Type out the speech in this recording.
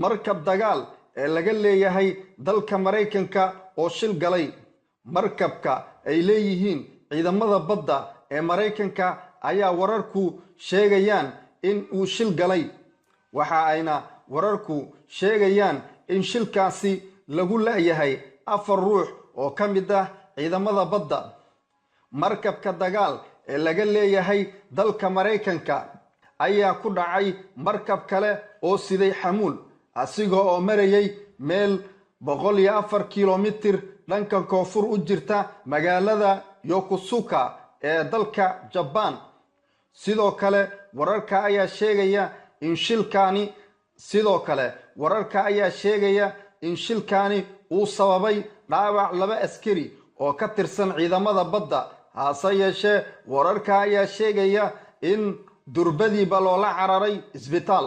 markab dagaal ee laga leeyahay dalka Mareykanka oo shil galay. markabka ay leeyihiin ciidamada badda ee Mareykanka ayaa wararku sheegayaan in uu shil galay. waxa ayna wararku sheegayaan in shilkaasi lagu leeyahay 4 ruux oo ka mid ah ciidamada badda. markabka dagaal ee laga leeyahay dalka Mareykanka ayaa ku dhacay markab kale oo siday xamuul asigoo oo marayay meel 104 kiiloomitir dhanka koonfur u jirta magaalada Yokosuka ee dalka Japan. sidoo kale wararka ayaa sheegaya in shilkaani uu sababay dhaawac 2 askari oo ka tirsan ciidamada badda. hase yeeshee wararka ayaa sheegaya in durbadiiba loola cararay isbitaal.